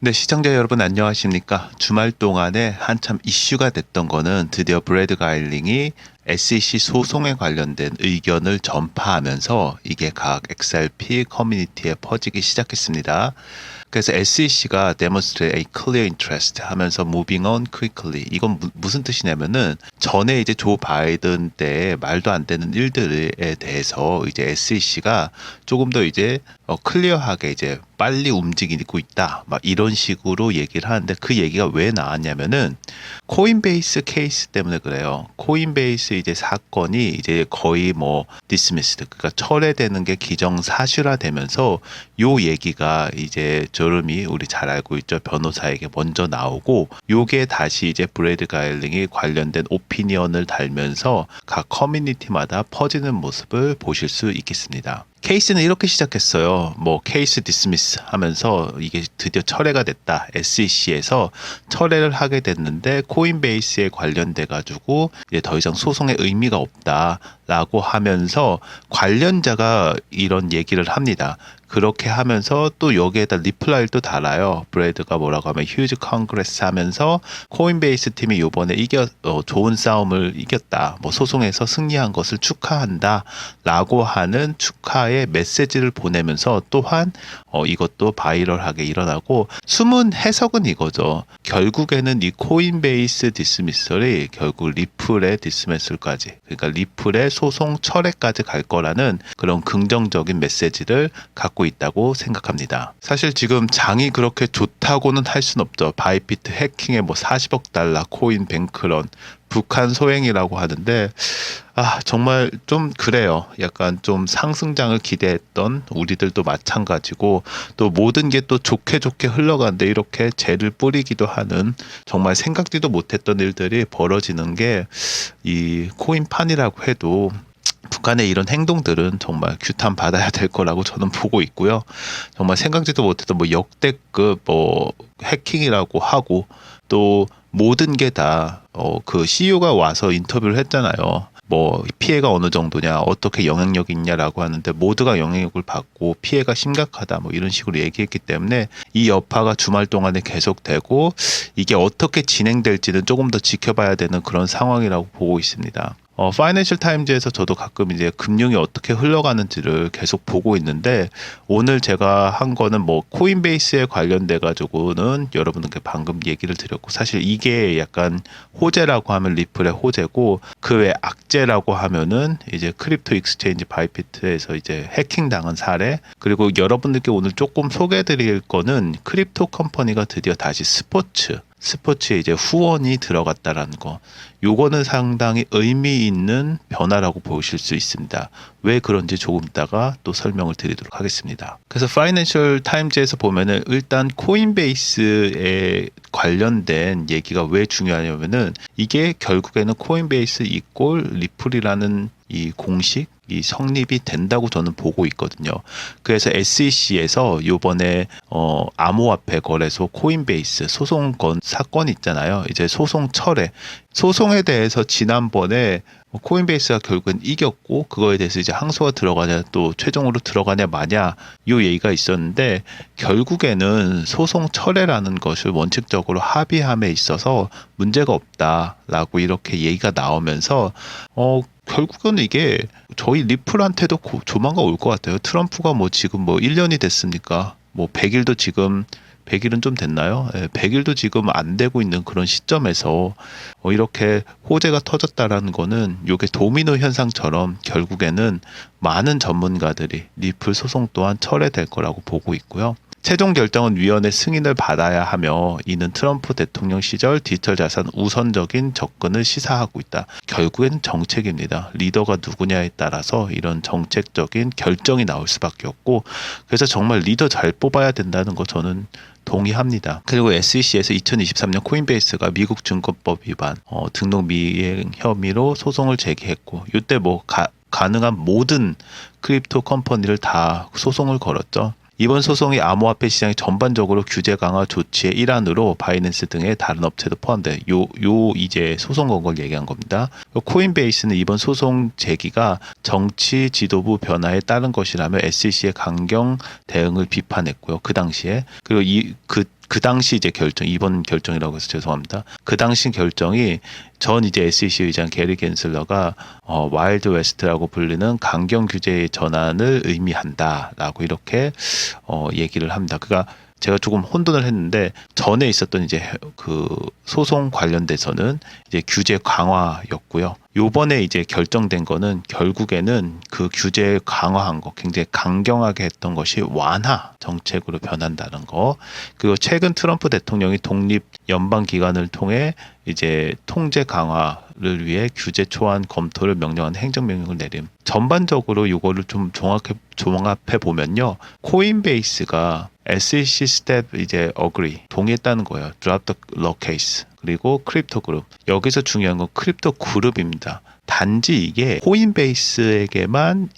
네, 시청자 여러분 안녕하십니까? 주말 동안에 한참 이슈가 됐던 거는 드디어 브래드 가일링이 SEC 소송에 관련된 의견을 전파하면서 이게 각 XRP 커뮤니티에 퍼지기 시작했습니다. 그래서 SEC가 demonstrate a clear interest 하면서 moving on quickly. 이건 무슨 뜻이냐면은 전에 이제 조 바이든 때 말도 안 되는 일들에 대해서 이제 SEC가 조금 더 이제 클리어하게 이제 빨리 움직이고 있다. 막 이런 식으로 얘기를 하는데 그 얘기가 왜 나왔냐면은 코인베이스 케이스 때문에 그래요. 코인베이스 이제 사건이 이제 거의 뭐 dismissed, 그러니까 철회되는 게 기정사실화 되면서 요 얘기가 이제 저름이 우리 잘 알고 있죠. 변호사에게 먼저 나오고 요게 다시 이제 브래드 가일링이 관련된 오피니언을 달면서 각 커뮤니티마다 퍼지는 모습을 보실 수 있겠습니다. 케이스는 이렇게 시작했어요. 뭐 케이스 디스미스 하면서 이게 드디어 철회가 됐다. SEC에서 철회를 하게 됐는데 코인베이스에 관련돼 가지고 이제 더 이상 소송의 의미가 없다라고 하면서 관련자가 이런 얘기를 합니다. 그렇게 하면서 또 여기에다 리플라이를 또 달아요. 브래드가 뭐라고 하면 휴지 컨그레스 하면서 코인베이스 팀이 요번에 좋은 싸움을 이겼다. 뭐 소송에서 승리한 것을 축하한다. 라고 하는 축하의 메시지를 보내면서 또한 이것도 바이럴하게 일어나고 숨은 해석은 이거죠. 결국에는 이 코인베이스 디스미설이 결국 리플의 디스미설까지, 그러니까 리플의 소송 철회까지 갈 거라는 그런 긍정적인 메시지를 갖고 있다고 생각합니다. 사실 지금 장이 그렇게 좋다고는 할 수는 없죠. 바이비트 해킹에 뭐 40억 달러 코인 뱅크런, 북한 소행이라고 하는데 정말 좀 그래요. 약간 좀 상승장을 기대했던 우리들도 마찬가지고 또 모든 게 또 좋게 흘러가는데 이렇게 재를 뿌리기도 하는 정말 생각지도 못했던 일들이 벌어지는 게 이 코인판이라고 해도 북한의 이런 행동들은 정말 규탄 받아야 될 거라고 저는 보고 있고요. 정말 생각지도 못했던 뭐 역대급 뭐 해킹이라고 하고 또 모든 게 다 그 CEO가 와서 인터뷰를 했잖아요. 뭐 피해가 어느 정도냐, 어떻게 영향력이 있냐라고 하는데 모두가 영향력을 받고 피해가 심각하다 뭐 이런 식으로 얘기했기 때문에 이 여파가 주말 동안에 계속되고 이게 어떻게 진행될지는 조금 더 지켜봐야 되는 그런 상황이라고 보고 있습니다. 파이낸셜 타임즈에서 저도 가끔 이제 금융이 어떻게 흘러가는지를 계속 보고 있는데 오늘 제가 한 거는 뭐 코인베이스에 관련돼 가지고는 여러분께 방금 얘기를 드렸고 사실 이게 약간 호재라고 하면 리플의 호재고 그 외 악재라고 하면은 이제 크립토 익스체인지 바이비트에서 이제 해킹 당한 사례, 그리고 여러분들께 오늘 조금 소개해 드릴 거는 크립토 컴퍼니가 드디어 다시 스포츠에 이제 후원이 들어갔다라는 거. 요거는 상당히 의미 있는 변화라고 보실 수 있습니다. 왜 그런지 조금 있다가 또 설명을 드리도록 하겠습니다. 그래서 파이낸셜 타임즈에서 보면은 일단 코인베이스에 관련된 얘기가 왜 중요하냐면은 이게 결국에는 코인베이스 이꼴 리플이라는 이 공식, 이 성립이 된다고 저는 보고 있거든요. 그래서 SEC에서 요번에 암호화폐 거래소 코인베이스 소송건 사건 있잖아요. 이제 소송 철회, 소송에 대해서 지난번에 코인베이스가 결국은 이겼고 그거에 대해서 이제 항소가 들어가냐 또 최종으로 들어가냐 마냐 요 얘기가 있었는데 결국에는 소송 철회라는 것을 원칙적으로 합의함에 있어서 문제가 없다라고 이렇게 얘기가 나오면서 결국은 이게 저희 리플한테도 조만간 올 것 같아요. 트럼프가 뭐 지금 뭐 1년이 됐습니까? 뭐 100일도 지금 100일은 좀 됐나요? 100일도 지금 안 되고 있는 그런 시점에서 이렇게 호재가 터졌다라는 거는 이게 도미노 현상처럼 결국에는 많은 전문가들이 리플 소송 또한 철회될 거라고 보고 있고요. 최종 결정은 위원회 승인을 받아야 하며 이는 트럼프 대통령 시절 디지털 자산 우선적인 접근을 시사하고 있다. 결국엔 정책입니다. 리더가 누구냐에 따라서 이런 정책적인 결정이 나올 수밖에 없고 그래서 정말 리더 잘 뽑아야 된다는 거 저는 동의합니다. 그리고 SEC에서 2023년 코인베이스가 미국 증권법 위반, 등록 미행 혐의로 소송을 제기했고 이때 뭐 가능한 모든 크립토 컴퍼니를 다 소송을 걸었죠. 이번 소송이 암호화폐 시장의 전반적으로 규제 강화 조치의 일환으로 바이낸스 등의 다른 업체도 포함돼 이제 소송 건 걸 얘기한 겁니다. 코인베이스는 이번 소송 제기가 정치 지도부 변화에 따른 것이라며 SEC의 강경 대응을 비판했고요. 그 당시에 그리고 그 당시 이제 결정, 이번 결정이라고 해서 죄송합니다. 그 당시 결정이 전 이제 SEC 의장 게리 겐슬러가 와일드 웨스트라고 불리는 강경 규제의 전환을 의미한다라고 이렇게 얘기를 합니다. 그러니까 제가 조금 혼돈을 했는데 전에 있었던 이제 그 소송 관련돼서는 이제 규제 강화였고요. 요번에 이제 결정된 거는 결국에는 그 규제 강화한 거, 굉장히 강경하게 했던 것이 완화 정책으로 변한다는 거. 그리고 최근 트럼프 대통령이 독립 연방 기관을 통해 이제 통제 강화를 위해 규제 초안 검토를 명령한 행정명령을 내림. 전반적으로 이거를 좀 종합해 보면요. 코인베이스가 SEC 스텝 이제 agree 동의했다는 거예요. drop the law case. 그리고 크립토 그룹. 여기서 중요한 건 크립토 그룹입니다. 단지 이게 코인베이스에게만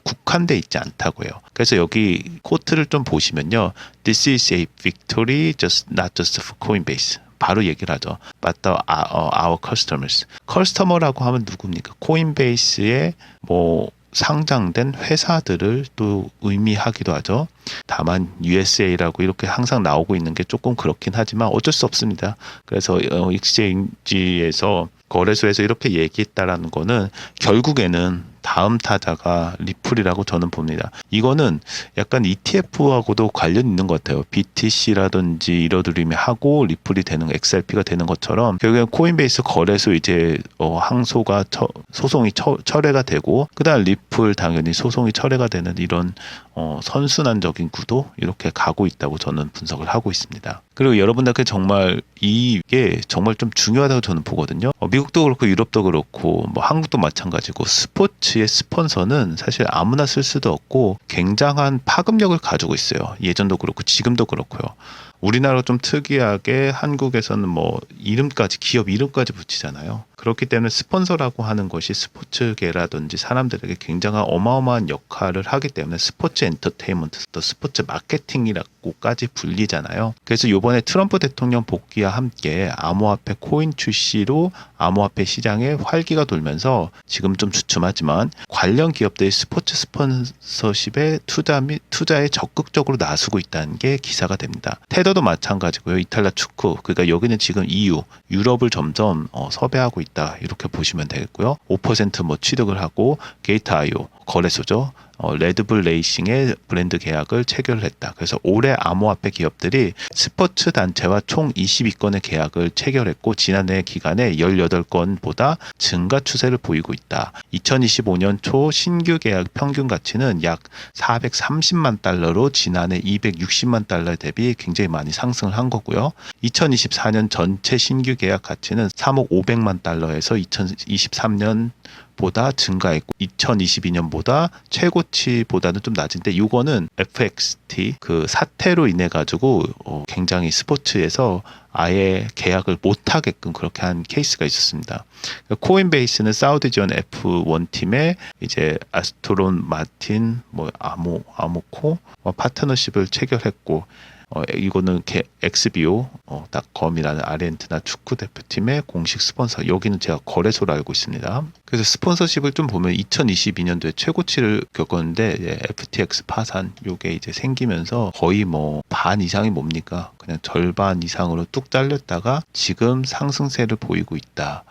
국한돼 있지 않다고요. 그래서 여기 코트를 좀 보시면요. This is a victory not just for Coinbase. 바로 얘기를 하죠. But our customers. 커스터머라고 하면 누굽니까? 코인베이스의 뭐 상장된 회사들을 또 의미하기도 하죠. 다만 USA라고 이렇게 항상 나오고 있는 게 조금 그렇긴 하지만 어쩔 수 없습니다. 그래서 익스체인지에서 거래소에서 이렇게 얘기했다라는 거는 결국에는 다음 타자가 리플이라고 저는 봅니다. 이거는 약간 ETF하고도 관련 있는 것 같아요. BTC라든지 이러드림이 하고 리플이 되는 XRP가 되는 것처럼 결국엔 코인베이스 거래소 이제 항소가 소송이 철회가 되고 그다음 리플 당연히 소송이 철회가 되는 이런 선순환적인 구도 이렇게 가고 있다고 저는 분석을 하고 있습니다. 그리고 여러분들께 정말 이게 정말 좀 중요하다고 저는 보거든요. 미국도 그렇고 유럽도 그렇고 뭐 한국도 마찬가지고 스포츠의 스폰서는 사실 아무나 쓸 수도 없고 굉장한 파급력을 가지고 있어요. 예전도 그렇고 지금도 그렇고요. 우리나라가 좀 특이하게 한국에서는 뭐 이름까지 기업 이름까지 붙이잖아요. 그렇기 때문에 스폰서라고 하는 것이 스포츠계라든지 사람들에게 굉장한 어마어마한 역할을 하기 때문에 스포츠 엔터테인먼트, 또 스포츠 마케팅이라고까지 불리잖아요. 그래서 이번에 트럼프 대통령 복귀와 함께 암호화폐 코인 출시로 암호화폐 시장에 활기가 돌면서 지금 좀 주춤하지만 관련 기업들이 스포츠 스폰서십에 투자에 적극적으로 나서고 있다는 게 기사가 됩니다. 테더도 마찬가지고요. 이탈리아 축구, 그러니까 여기는 지금 EU, 유럽을 점점 섭외하고 있다 이렇게 보시면 되겠고요. 5% 취득을 하고 게이트.io 거래소죠. 레드불 레이싱의 브랜드 계약을 체결했다. 그래서 올해 암호화폐 기업들이 스포츠 단체와 총 22건의 계약을 체결했고 지난해 기간에 18건보다 증가 추세를 보이고 있다. 2025년 초 신규 계약 평균 가치는 약 430만 달러로 지난해 260만 달러 대비 굉장히 많이 상승을 한 거고요. 2024년 전체 신규 계약 가치는 3억 500만 달러에서 2023년 보다 증가했고 2022년보다 최고치보다는 좀 낮은데 이거는 FXT 그 사태로 인해 가지고 굉장히 스포츠에서 아예 계약을 못 하게끔 그렇게 한 케이스가 있었습니다. 코인베이스는 사우디 지원 F1 팀에 이제 아스토론 마틴 뭐 아모코 파트너십을 체결했고 이거는 XBO.com이라는 아르헨티나 축구 대표팀의 공식 스폰서. 여기는 제가 거래소로 알고 있습니다. 그래서 스폰서십을 좀 보면 2022년도에 최고치를 겪었는데 FTX 파산 요게 이제 생기면서 거의 뭐 반 이상이 뭡니까? 그냥 절반 이상으로 뚝 잘렸다가 지금 상승세를 보이고 있다.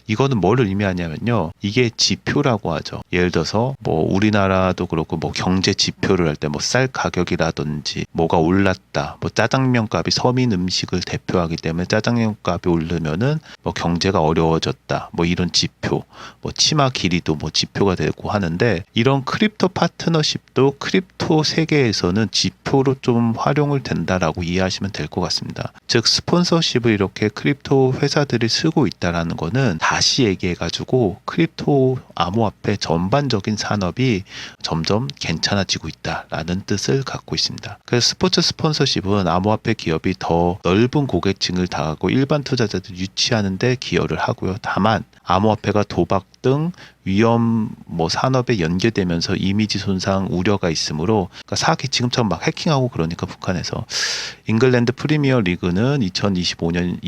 이거는 뭐를 의미하냐면요. 이게 지표라고 하죠. 예를 들어서 뭐 우리나라도 그렇고 뭐 경제 지표를 할 때 뭐 쌀 가격이라든지 뭐가 올랐다. 뭐 짜장면 값이 서민 음식을 대표하기 때문에 짜장면 값이 오르면은 뭐 경제가 어려워졌다. 뭐 이런 지표, 뭐 치마 길이도 뭐 지표가 되고 하는데 이런 크립토 파트너십도 크립토 세계에서는 지표로 좀 활용을 된다라고 이해하시면 될 것 같습니다. 즉 스폰서십을 이렇게 크립토 회사들이 쓰고 있다라는 거는 다시 얘기해가지고 크립토 암호화폐 전반적인 산업이 점점 괜찮아지고 있다라는 뜻을 갖고 있습니다. 그래서 스포츠 스폰서십은 암호화폐 기업이 더 넓은 고객층을 다가고 일반 투자자들 유치하는 데 기여를 하고요. 다만 암호화폐가 도박 등 위험 산업에 연계되면서 이미지 손상 우려가 있으므로, 그러니까 사기 지금처럼 막 해킹하고 그러니까 북한에서 잉글랜드 프리미어 리그는 2025년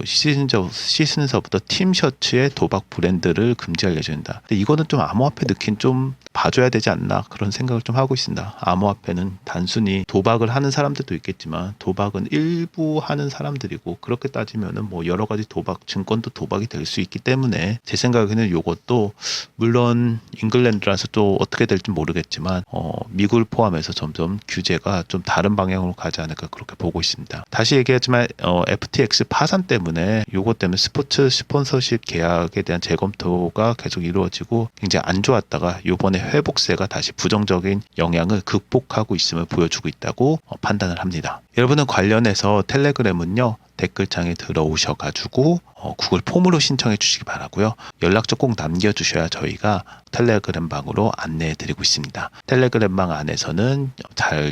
시즌서부터 팀 셔츠의 도박 브랜드를 금지할 예정이다. 근데 이거는 좀 암호화폐 넣긴 좀 봐줘야 되지 않나 그런 생각을 좀 하고 있습니다. 암호화폐는 단순히 도박을 하는 사람들도 있겠지만 도박은 일부 하는 사람들이고, 그렇게 따지면은 여러 가지 도박, 증권도 도박이 될 수 있기 때문에 제 생각에는 요것도 물론 잉글랜드라서 또 어떻게 될지 모르겠지만 미국을 포함해서 점점 규제가 좀 다른 방향으로 가지 않을까 그렇게 보고 있습니다. 다시 얘기하지만 FTX 파산 때문에 요것 때문에 스포츠 스폰서십 계약에 대한 재검토가 계속 이루어지고 굉장히 안 좋았다가 요번에 회복세가 다시 부정적인 영향을 극복하고 있음을 보여주고 있다고 판단을 합니다. 여러분은 관련해서 텔레그램은요, 댓글창에 들어오셔가지고 구글 폼으로 신청해 주시기 바라고요. 연락처 꼭 남겨주셔야 저희가 텔레그램 방으로 안내해 드리고 있습니다. 텔레그램 방 안에서는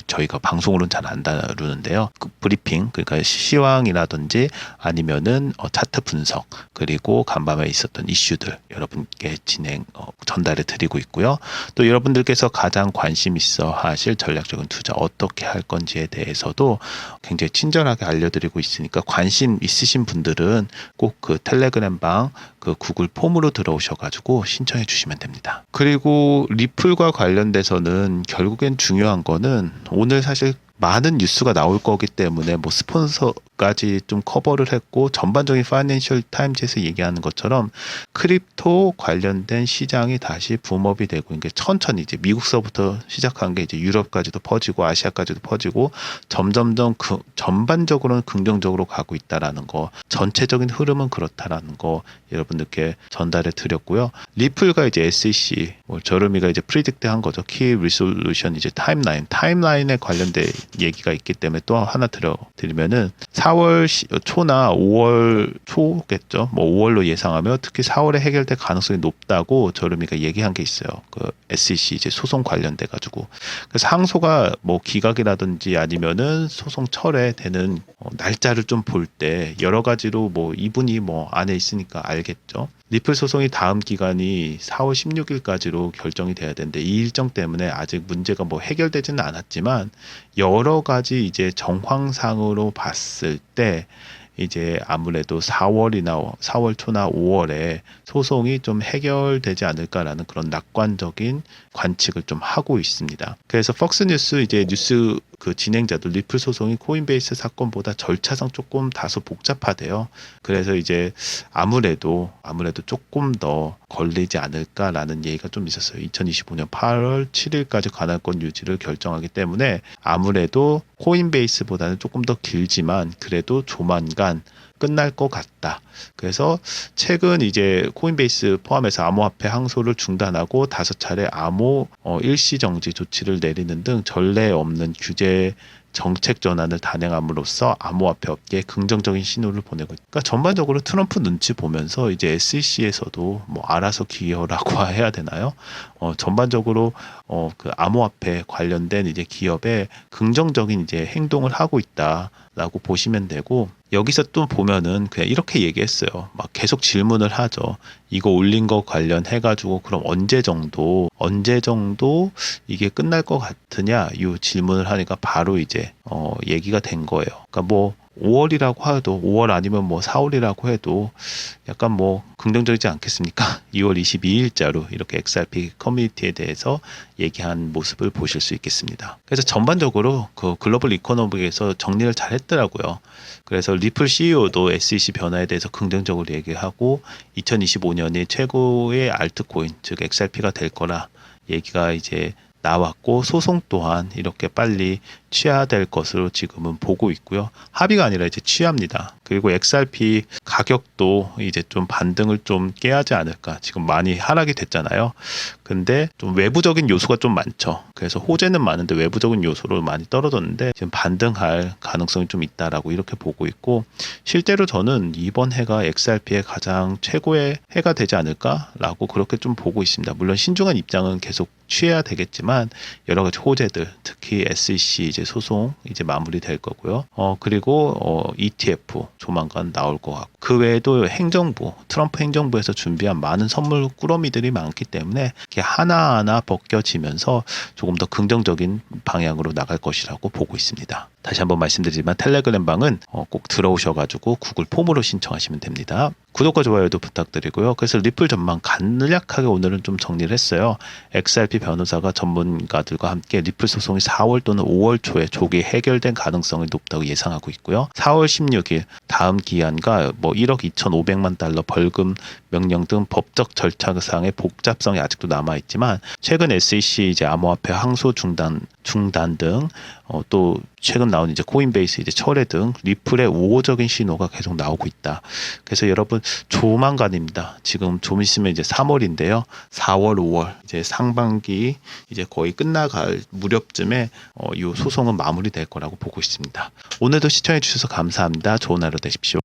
저희가 방송으로는 잘 안 다루는데요. 그 브리핑, 그러니까 시황이라든지 아니면은 차트 분석, 그리고 간밤에 있었던 이슈들 여러분께 전달해 드리고 있고요. 또 여러분들께서 가장 관심 있어 하실 전략적인 투자 어떻게 할 건지에 대해서도 굉장히 친절하게 알려드리고 있으니까 관심 있으신 분들은 꼭 그 텔레그램 방 그 구글 폼으로 들어오셔가지고 신청해 주시면 됩니다. 그리고 리플과 관련돼서는 결국엔 중요한 거는 오늘 사실 많은 뉴스가 나올 거기 때문에 스폰서까지 좀 커버를 했고, 전반적인 파이낸셜 타임즈에서 얘기하는 것처럼 크립토 관련된 시장이 다시 붐업이 되고, 이게 천천히 이제 미국서부터 시작한 게 이제 유럽까지도 퍼지고 아시아까지도 퍼지고 점점점 전반적으로는 긍정적으로 가고 있다라는 거, 전체적인 흐름은 그렇다라는 거 여러분들께 전달해 드렸고요. 리플과 이제 SEC, 저렴이가 이제 프리딕트 한 거죠. 키 리솔루션 이제 타임라인에 관련된 얘기가 있기 때문에 또 하나 드리면은 4월 초나 5월 초겠죠. 5월로 예상하며 특히 4월에 해결될 가능성이 높다고 저렴이가 얘기한 게 있어요. 그 SEC 이제 소송 관련돼 가지고. 그래서 항소가 기각이라든지 아니면은 소송 철회되는 날짜를 좀 볼 때 여러 가지로 이분이 안에 있으니까 알겠죠. 리플 소송이 다음 기간이 4월 16일까지로 결정이 돼야 되는데 이 일정 때문에 아직 문제가 해결되지는 않았지만 여러 가지 이제 정황상으로 봤을 때 이제 아무래도 4월 초나 5월에 소송이 좀 해결되지 않을까라는 그런 낙관적인 관측을 좀 하고 있습니다. 그래서 퍽스뉴스 이제 뉴스 그 진행자도 리플 소송이 코인베이스 사건보다 절차상 조금 다소 복잡하대요. 그래서 이제 아무래도 조금 더 걸리지 않을까라는 얘기가 좀 있었어요. 2025년 8월 7일까지 관할권 유지를 결정하기 때문에 아무래도 코인베이스보다는 조금 더 길지만 그래도 조만간 끝날 것 같다. 그래서 최근 이제 코인베이스 포함해서 암호화폐 항소를 중단하고 5차례 암호 일시 정지 조치를 내리는 등 전례 없는 규제 정책 전환을 단행함으로써 암호화폐 업계에 긍정적인 신호를 보내고 있다. 그러니까 전반적으로 트럼프 눈치 보면서 이제 SEC에서도 알아서 기여라고 해야 되나요? 전반적으로 그 암호화폐 관련된 이제 기업에 긍정적인 이제 행동을 하고 있다라고 보시면 되고, 여기서 또 보면은 그냥 이렇게 얘기했어요. 계속 질문을 하죠. 이거 올린 거 관련해가지고 그럼 언제 정도 이게 끝날 것 같으냐? 이 질문을 하니까 바로 이제 얘기가 된 거예요. 그러니까 5월이라고 해도 5월 아니면 4월이라고 해도 약간 긍정적이지 않겠습니까? 2월 22일자로 이렇게 XRP 커뮤니티에 대해서 얘기한 모습을 보실 수 있겠습니다. 그래서 전반적으로 그 글로벌 이코노믹에서 정리를 잘 했더라고요. 그래서 리플 CEO도 SEC 변화에 대해서 긍정적으로 얘기하고 2025년이 최고의 알트코인 즉 XRP가 될 거라 얘기가 이제 나왔고, 소송 또한 이렇게 빨리 취하될 것으로 지금은 보고 있고요. 합의가 아니라 이제 취합니다. 그리고 XRP 가격도 이제 좀 반등을 좀 깨야지 않을까. 지금 많이 하락이 됐잖아요. 근데 좀 외부적인 요소가 좀 많죠. 그래서 호재는 많은데 외부적인 요소로 많이 떨어졌는데 지금 반등할 가능성이 좀 있다라고 이렇게 보고 있고, 실제로 저는 이번 해가 XRP의 가장 최고의 해가 되지 않을까라고 그렇게 좀 보고 있습니다. 물론 신중한 입장은 계속 취해야 되겠지만 여러 가지 호재들, 특히 SEC 이제 소송 이제 마무리될 거고요. 그리고 ETF 조만간 나올 것 같고, 그 외에도 트럼프 행정부에서 준비한 많은 선물 꾸러미들이 많기 때문에 이렇게 하나하나 벗겨지면서 조금 더 긍정적인 방향으로 나갈 것이라고 보고 있습니다. 다시 한번 말씀드리지만 텔레그램 방은 꼭 들어오셔가지고 구글 폼으로 신청하시면 됩니다. 구독과 좋아요도 부탁드리고요. 그래서 리플 전망 간략하게 오늘은 좀 정리를 했어요. XRP 변호사가 전문가들과 함께 리플 소송이 4월 또는 5월 초에 조기 해결된 가능성이 높다고 예상하고 있고요. 4월 16일 다음 기한과 1억 2,500만 달러 벌금 명령 등 법적 절차상의 복잡성이 아직도 남아있지만 최근 SEC 이제 암호화폐 항소 중단 등 또 최근 나온 이제 코인베이스 이제 철회 등 리플의 우호적인 신호가 계속 나오고 있다. 그래서 여러분 조만간입니다. 지금 좀 있으면 이제 3월인데요. 4월, 5월 이제 상반기 이제 거의 끝나갈 무렵쯤에 이 소송은 마무리될 거라고 보고 있습니다. 오늘도 시청해 주셔서 감사합니다. 좋은 하루 되십시오.